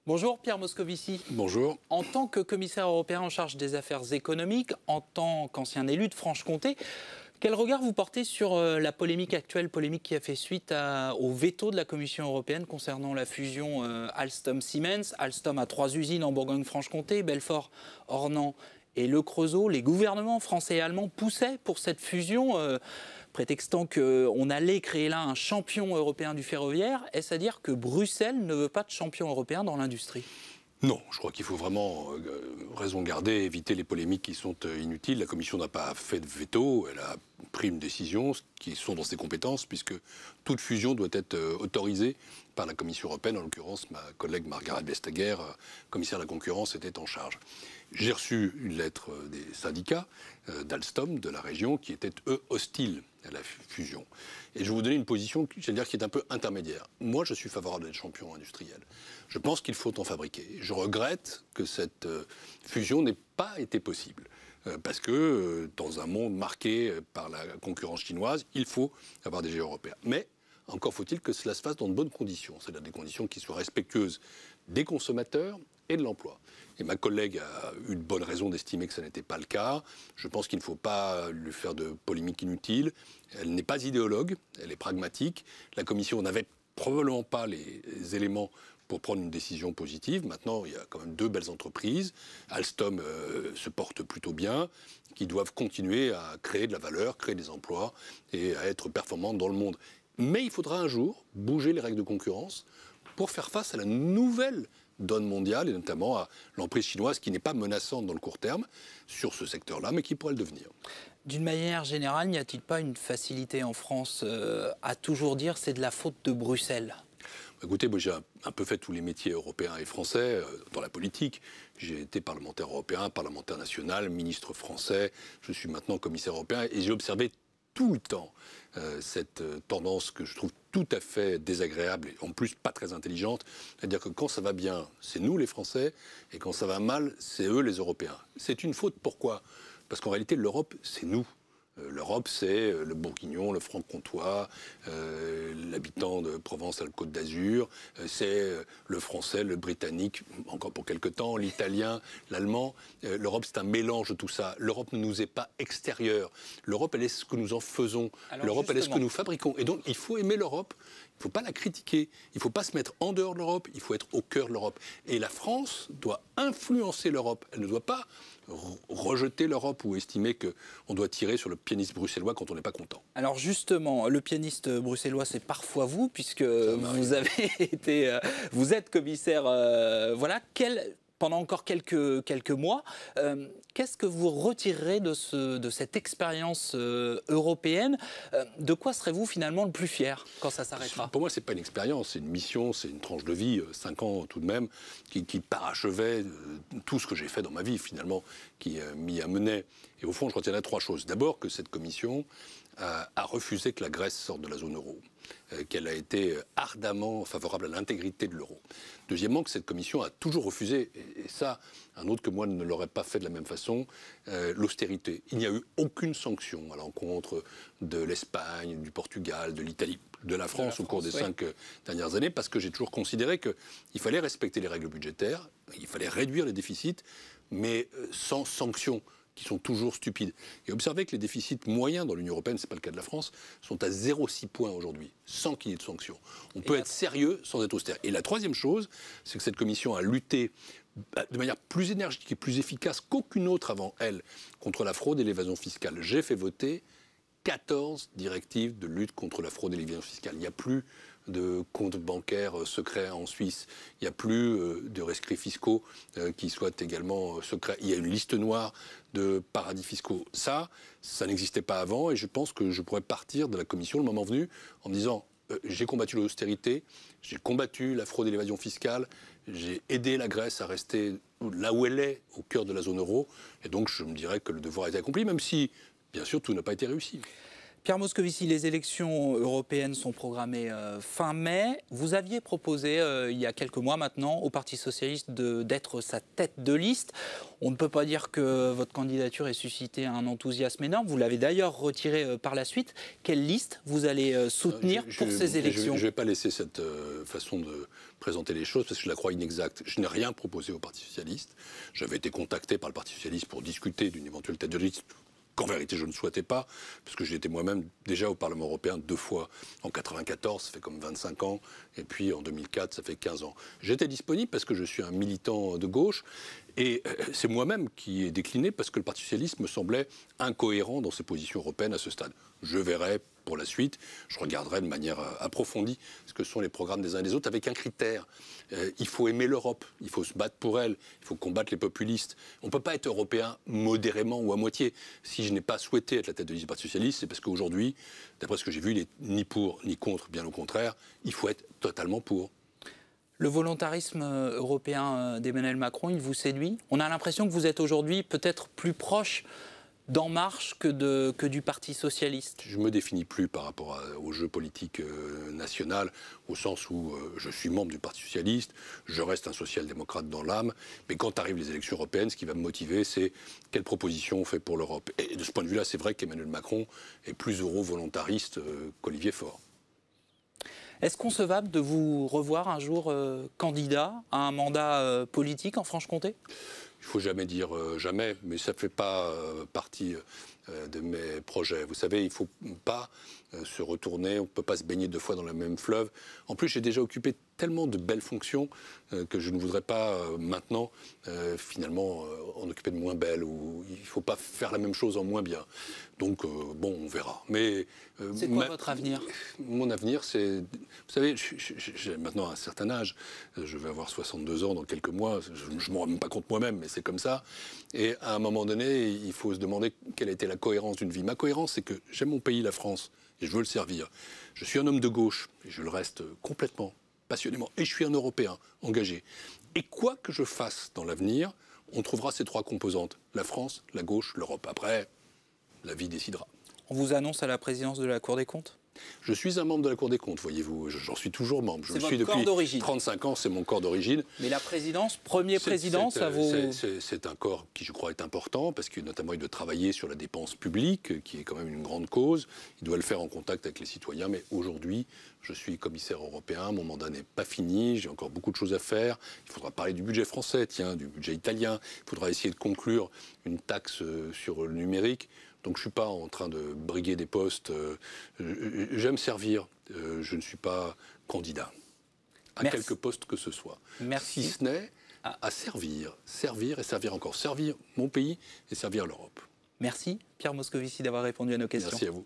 Bonjour Pierre Moscovici. Bonjour. En tant que commissaire européen en charge des affaires économiques, en tant qu'ancien élu de Franche-Comté, quel regard vous portez sur la polémique actuelle, polémique qui a fait suite au veto de la Commission européenne concernant la fusion Alstom-Siemens. Alstom a 3 usines en Bourgogne-Franche-Comté, Belfort, Ornans et Le Creusot. Les gouvernements français et allemands poussaient pour cette fusion, prétextant qu'on allait créer là un champion européen du ferroviaire. Est-ce à dire que Bruxelles ne veut pas de champion européen dans l'industrie ? Non, je crois qu'il faut vraiment raison garder, éviter les polémiques qui sont inutiles. La Commission n'a pas fait de veto, elle a pris une décision qui sont dans ses compétences, puisque toute fusion doit être autorisée par la Commission européenne. En l'occurrence, ma collègue Margrethe Vestager, commissaire de la concurrence, était en charge. J'ai reçu une lettre des syndicats d'Alstom, de la région, qui étaient, eux, hostiles à la fusion. Et je vais vous donner une position, j'allais dire, qui est un peu intermédiaire. Moi, je suis favorable à être champion industriel. Je pense qu'il faut en fabriquer. Je regrette que cette fusion n'ait pas été possible. Parce que dans un monde marqué par la concurrence chinoise, il faut avoir des géants européens. Mais encore faut-il que cela se fasse dans de bonnes conditions, c'est-à-dire des conditions qui soient respectueuses des consommateurs et de l'emploi. Et ma collègue a eu de bonnes raisons d'estimer que ça n'était pas le cas. Je pense qu'il ne faut pas lui faire de polémique inutile. Elle n'est pas idéologue, elle est pragmatique. La Commission n'avait probablement pas les éléments pour prendre une décision positive. Maintenant, il y a quand même 2 belles entreprises. Alstom se porte plutôt bien, qui doivent continuer à créer de la valeur, créer des emplois et à être performantes dans le monde. Mais il faudra un jour bouger les règles de concurrence pour faire face à la nouvelle donne mondiale, et notamment à l'emprise chinoise qui n'est pas menaçante dans le court terme sur ce secteur-là, mais qui pourrait le devenir. D'une manière générale, n'y a-t-il pas une facilité en France à toujours dire c'est de la faute de Bruxelles ? Écoutez, moi j'ai un peu fait tous les métiers européens et français dans la politique. J'ai été parlementaire européen, parlementaire national, ministre français. Je suis maintenant commissaire européen et j'ai observé tout le temps cette tendance que je trouve tout à fait désagréable et en plus pas très intelligente. C'est-à-dire que quand ça va bien, c'est nous les Français et quand ça va mal, c'est eux les Européens. C'est une faute, pourquoi ? Parce qu'en réalité, l'Europe, c'est nous. L'Europe, c'est le Bourguignon, le Franc-Comtois, l'habitant de Provence-Alpes-Côte d'Azur, c'est le Français, le Britannique, encore pour quelque temps, l'Italien, l'Allemand. L'Europe, c'est un mélange de tout ça. L'Europe ne nous est pas extérieure. L'Europe, elle est ce que nous en faisons. Alors L'Europe, elle est ce justement, que nous fabriquons. Et donc, il faut aimer l'Europe. Il ne faut pas la critiquer. Il ne faut pas se mettre en dehors de l'Europe. Il faut être au cœur de l'Europe. Et la France doit influencer l'Europe. Elle ne doit pas rejeter l'Europe ou estimer qu'on doit tirer sur le pianiste bruxellois quand on n'est pas content. Alors justement, le pianiste bruxellois, c'est parfois vous, puisque vous avez été, vous êtes commissaire, pendant encore quelques mois. Qu'est-ce que vous retirerez de cette expérience européenne ? De quoi serez-vous finalement le plus fier quand ça s'arrêtera ? Pour moi, ce n'est pas une expérience, c'est une mission, c'est une tranche de vie, 5 ans tout de même, qui parachevait tout ce que j'ai fait dans ma vie finalement, qui m'y amenait. Et au fond, je retiendrai 3 choses. D'abord, que cette commission a refusé que la Grèce sorte de la zone euro, qu'elle a été ardemment favorable à l'intégrité de l'euro. Deuxièmement, que cette commission a toujours refusé, et ça, un autre que moi ne l'aurait pas fait de la même façon, l'austérité. Il n'y a eu aucune sanction à l'encontre de l'Espagne, du Portugal, de l'Italie, de la France au cours des 5 dernières années, parce que j'ai toujours considéré qu'il fallait respecter les règles budgétaires, il fallait réduire les déficits, mais sans sanction, qui sont toujours stupides. Et observez que les déficits moyens dans l'Union européenne, ce n'est pas le cas de la France, sont à 0,6 points aujourd'hui, sans qu'il y ait de sanctions. On peut être sérieux sans être austère. Et la troisième chose, c'est que cette commission a lutté de manière plus énergique et plus efficace qu'aucune autre avant elle contre la fraude et l'évasion fiscale. J'ai fait voter 14 directives de lutte contre la fraude et l'évasion fiscale. Il n'y a plus de comptes bancaires secrets en Suisse. Il n'y a plus de rescrits fiscaux qui soient également secrets. Il y a une liste noire de paradis fiscaux. Ça n'existait pas avant et je pense que je pourrais partir de la commission le moment venu en me disant j'ai combattu l'austérité, j'ai combattu la fraude et l'évasion fiscale, j'ai aidé la Grèce à rester là où elle est, au cœur de la zone euro. Et donc je me dirais que le devoir a été accompli, même si, bien sûr, tout n'a pas été réussi. Pierre Moscovici, les élections européennes sont programmées fin mai. Vous aviez proposé, il y a quelques mois maintenant, au Parti socialiste d'être sa tête de liste. On ne peut pas dire que votre candidature ait suscité un enthousiasme énorme. Vous l'avez d'ailleurs retirée par la suite. Quelle liste vous allez soutenir pour ces élections ? Je ne vais pas laisser cette façon de présenter les choses parce que je la crois inexacte. Je n'ai rien proposé au Parti socialiste. J'avais été contacté par le Parti socialiste pour discuter d'une éventuelle tête de liste, qu'en vérité je ne souhaitais pas, parce que j'ai été moi-même déjà au Parlement européen 2 fois. En 1994, ça fait comme 25 ans, et puis en 2004, ça fait 15 ans. J'étais disponible parce que je suis un militant de gauche, et c'est moi-même qui ai décliné parce que le Parti socialiste me semblait incohérent dans ses positions européennes à ce stade. Je verrai pour la suite, je regarderai de manière approfondie ce que sont les programmes des uns et des autres avec un critère. Il faut aimer l'Europe, il faut se battre pour elle, il faut combattre les populistes. On ne peut pas être européen modérément ou à moitié. Si je n'ai pas souhaité être la tête de liste du Parti socialiste, c'est parce qu'aujourd'hui, d'après ce que j'ai vu, il n'est ni pour ni contre, bien au contraire, il faut être totalement pour. Le volontarisme européen d'Emmanuel Macron, il vous séduit ? On a l'impression que vous êtes aujourd'hui peut-être plus proche d'En Marche que du Parti socialiste. Je ne me définis plus par rapport au jeu politique national, au sens où je suis membre du Parti socialiste, je reste un social-démocrate dans l'âme, mais quand arrivent les élections européennes, ce qui va me motiver, c'est quelle proposition on fait pour l'Europe. Et de ce point de vue-là, c'est vrai qu'Emmanuel Macron est plus euro-volontariste qu'Olivier Faure. Est-ce concevable de vous revoir un jour candidat à un mandat politique en Franche-Comté ? Il ne faut jamais dire jamais, mais ça ne fait pas partie de mes projets. Vous savez, il ne faut pas se retourner, on ne peut pas se baigner 2 fois dans le même fleuve. En plus, j'ai déjà occupé tellement de belles fonctions que je ne voudrais pas maintenant, finalement, en occuper de moins belles. Ou il ne faut pas faire la même chose en moins bien. Donc, bon, on verra. Mais, c'est quoi votre avenir ? Mon avenir, c'est... Vous savez, j'ai maintenant un certain âge. Je vais avoir 62 ans dans quelques mois. Je ne me rends même pas compte moi-même, mais c'est comme ça. Et à un moment donné, il faut se demander quelle a été la cohérence d'une vie. Ma cohérence, c'est que j'aime mon pays, la France, et je veux le servir. Je suis un homme de gauche, et je le reste complètement, passionnément. Et je suis un Européen engagé. Et quoi que je fasse dans l'avenir, on trouvera ces 3 composantes. La France, la gauche, l'Europe. Après, la vie décidera. On vous annonce à la présidence de la Cour des comptes ? Je suis un membre de la Cour des comptes, voyez-vous. J'en suis toujours membre. Je le suis depuis 35 ans, c'est mon corps d'origine. Mais la présidence, premier président, ça vaut... C'est un corps qui, je crois, est important, parce que notamment il doit travailler sur la dépense publique, qui est quand même une grande cause. Il doit le faire en contact avec les citoyens. Mais aujourd'hui, je suis commissaire européen, mon mandat n'est pas fini, j'ai encore beaucoup de choses à faire. Il faudra parler du budget français, du budget italien. Il faudra essayer de conclure une taxe sur le numérique. Donc je ne suis pas en train de briguer des postes. J'aime servir. Je ne suis pas candidat à quelque poste que ce soit. Merci. Si ce n'est à servir et servir encore. Servir mon pays et servir l'Europe. Merci Pierre Moscovici d'avoir répondu à nos questions. Merci à vous.